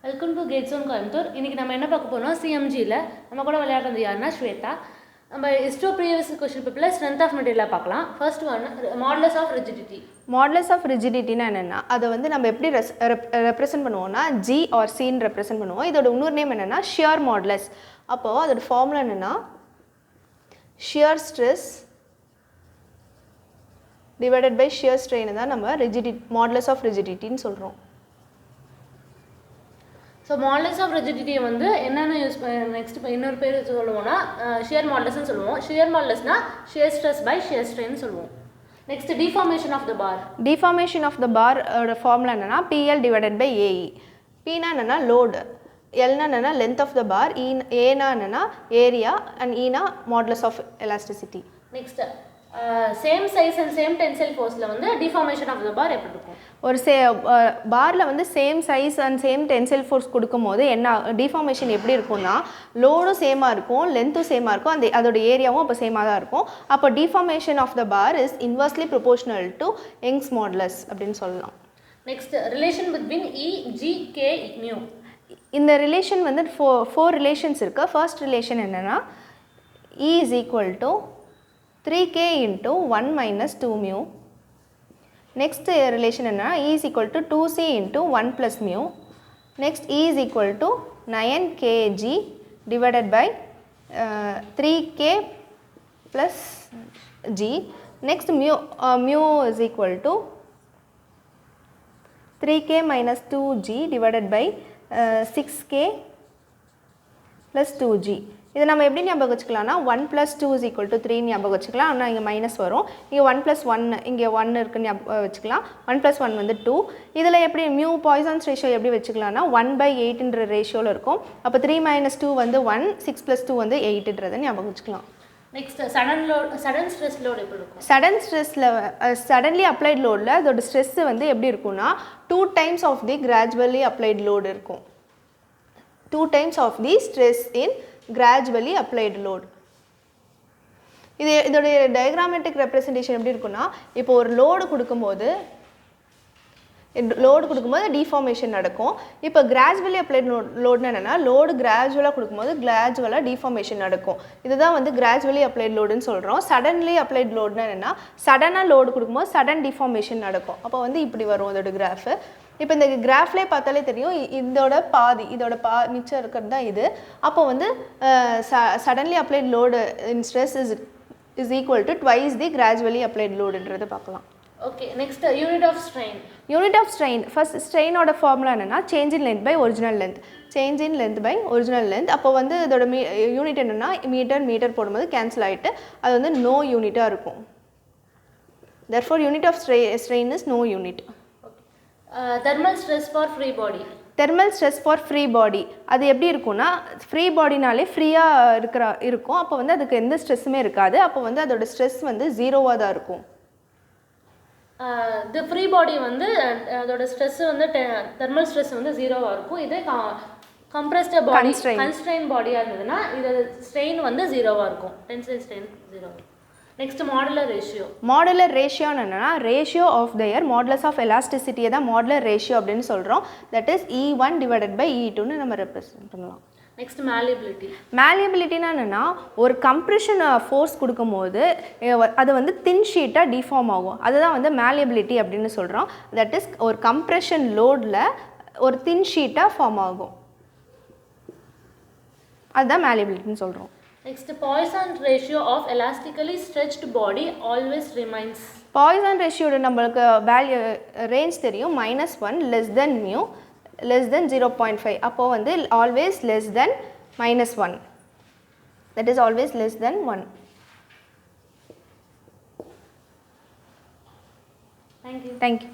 Welcome to CAD Zone Coimbatore. இன்றைக்கி நம்ம என்ன பார்க்க போகிறோம், சிஎம்ஜியில் நம்ம கூட விளையாடுறது யாருன்னா ஸ்வேதா. நம்ம ஹிஸ்டோ ப்ரீவியஸ் கொஸ்டின் பேப்பரில் ஸ்ட்ரென்த் ஆஃப் மெட்டீரியலாக பார்க்கலாம். First one modulus of rigidity. Modulus of ரிஜிடிட்டினா என்னென்னா அதை வந்து நம்ம எப்படி ரெப்ரசென்ட் பண்ணுவோம்னா ஜி ஆர் சின்னு ரெப்ரசென்ட் பண்ணுவோம். இதோட இன்னொரு நேம் என்னென்னா ஷியர் மாடுலஸ். அப்போது அதோட ஃபார்முலா என்னென்னா shear stress divided by shear strain தான் நம்ம மாடுலஸ் ஆஃப் ரிஜிடிட்டின்னு சொல்கிறோம். ஸோ மாடுலஸ் ஆஃப் ரிஜிடிட்டியை வந்து என்னென்ன யூஸ் நெக்ஸ்ட் இன்னொரு பேர் சொல்லுவோம்னா ஷியர் மாடுலஸ்ன்னு சொல்லுவோம். ஷியர் மாடுலஸ்னா shear stress by shear strain சொல்லுவோம். Next deformation of the bar. Deformation of the bar formula என்னென்னா பிஎல் டிவைடட் பை ஏஇ. பினா என்னென்னா லோடு, எல்னா என்னென்னா லென்த் ஆஃப் த பார், ஏனா என்னென்னா ஏரியா அண்ட் ஈனா modulus of elasticity. Next same size and same tensile ஃபோர்ஸில் வந்து டிஃபார்மேஷன் ஆஃப் த பார் எப்படி இருக்கும்? ஒரு பாரில் வந்து same size and same tensile force கொடுக்கும்போது என்ன டிஃபார்மேஷன் எப்படி இருக்கும்னா லோடும் சேமாக இருக்கும், லென்த்தும் சேமாக இருக்கும், அதோட ஏரியாவும் அப்போ சேமாக தான் இருக்கும். அப்போ deformation of the bar is inversely proportional to Young's modulus அப்படின்னு சொல்லலாம். Next relation between E, G, K, mu. இந்த ரிலேஷன் வந்து ஃபோர் ரிலேஷன்ஸ் இருக்குது. ஃபர்ஸ்ட் ரிலேஷன் என்னென்னா E is equal to 3k into 1 minus 2 mu. Next relation enna E is equal to 2c into 1 plus mu. Next E is equal to 9kg divided by 3k plus g. Next mu is equal to 3k minus 2g divided by 6k plus 2g. இதை நம்ம எப்படி ஞாபகம் வச்சுக்கலாம்னா 1 + 2 = 3 ஞாபகம் வச்சுக்கலாம். ஆனால் இங்கே minus வரும். இங்கே 1 + 1 இங்கே 1 இருக்குன்னு ஞாபகம் வச்சுக்கலாம். 1 + 1 வந்து 2. இதில் எப்படி மியூ பாய்சன்ஸ் ரேஷியோ எப்படி வச்சுக்கலாம்னா 1/8ன்ற ரேஷியோவில் இருக்கும். அப்போ 3 - 2 வந்து 1, 6 + 2 வந்து 8ன்றதை ஞாபகம் வச்சுக்கலாம். நெக்ஸ்ட் சடன் ஸ்ட்ரெஸ் லோட் எப்படி இருக்கும்? சடன் ஸ்ட்ரெஸ்ஸில் சடன்லி அப்ளைட் லோடில் அதோட ஸ்ட்ரெஸ் வந்து எப்படி இருக்கும்னா 2 times of the gradually applied load இருக்கும். 2 times of the stress in gradually applied load. இதோட டயக்ராமேட்டிக் ரெப்ரசன்டேஷன் எப்படி இருக்குன்னா இப்போ ஒரு லோடு கொடுக்கும்போது டிஃபார்மேஷன் நடக்கும். இப்போ கிராஜுவலி அப்ளைட் லோடுன்னு என்னென்னா லோடு கிராஜுவலாக கொடுக்கும்போது கிராஜுவலாக டிஃபார்மேஷன் நடக்கும். இதுதான் வந்து கிராஜுவலி அப்ளைட் லோடுன்னு சொல்கிறோம். சடன்லி அப்ளைட் லோடுன்னு என்னென்னா சடனாக லோடு கொடுக்கும்போது சடன் டிஃபார்மேஷன் நடக்கும். அப்போ வந்து இப்படி வரும் அதோட கிராஃபு. இப்போ இந்த கிராஃப்லேயே பார்த்தாலே தெரியும் இதோட மிச்சம் இருக்கிறது தான் இது. அப்போ வந்து suddenly applied load in stress is equal to twice the gradually applied லோடுன்றது பார்க்கலாம். Okay, next unit of strain. Unit of strain first ஸ்ட்ரெயினோட ஃபார்முலா என்னென்னா change in length by original length. Change in length by original length. அப்போ வந்து இதோட unit என்னென்னா metre போடும்போது cancel ஆகிட்டு அது வந்து நோ யூனிட்டாக இருக்கும். therefore unit of strain is no unit. Thermal stress for free body. Thermal stress for free body அது எப்படி இருக்கும்னா ஃப்ரீ பாடினாலே ஃப்ரீயாக இருக்கும். அப்போ வந்து அதுக்கு எந்த ஸ்ட்ரெஸ்ஸுமே இருக்காது. அப்போ வந்து அதோட ஸ்ட்ரெஸ் வந்து 0வாக தான் இருக்கும். இந்த ஃப்ரீ பாடி வந்து அதோட ஸ்ட்ரெஸ் வந்து தெர்மல் ஸ்ட்ரெஸ் வந்து 0வாக இருக்கும். இதே கம்ப்ரஸ்ட் பாடி கன்ஸ்ட்ரெயின் பாடியாக இருந்ததுன்னா இது ஸ்ட்ரெயின் வந்து 0வாக இருக்கும். Tensile strain 0. Next modular ratio. Modular ரேஷியோன்னு என்னென்னா ratio of their modulus of எலாஸ்டிசிட்டியை தான் மாடுலர் ரேஷியோ அப்படின்னு சொல்கிறோம். That is E1 divided by E2ன்னு நம்ம ரெப்ரசென்ட் பண்ணலாம். நெக்ஸ்ட் மேலியபிலிட்டி. மேலியபிலிட்டினா என்னென்னா ஒரு கம்ப்ரெஷன் ஃபோர்ஸ் கொடுக்கும்போது அது வந்து தின் ஷீட்டாக டிஃபார்ம் ஆகும். அதுதான் வந்து மேலியபிலிட்டி அப்படின்னு சொல்கிறோம். தட் இஸ் ஒரு கம்ப்ரெஷன் லோடில் ஒரு தின் ஷீட்டாக ஃபார்ம் ஆகும். அதுதான் மேலியபிலிட்டின்னு சொல்கிறோம். Next, Poisson ratio of elastically stretched body always remains. Poisson ratio நம்மளுக்கு வேல்யூ ரேஞ்ச் தெரியும் -1 less than mu less than 0.5. அப்போ வந்து always less than -1. That is always less than 1. Thank you. Thank you.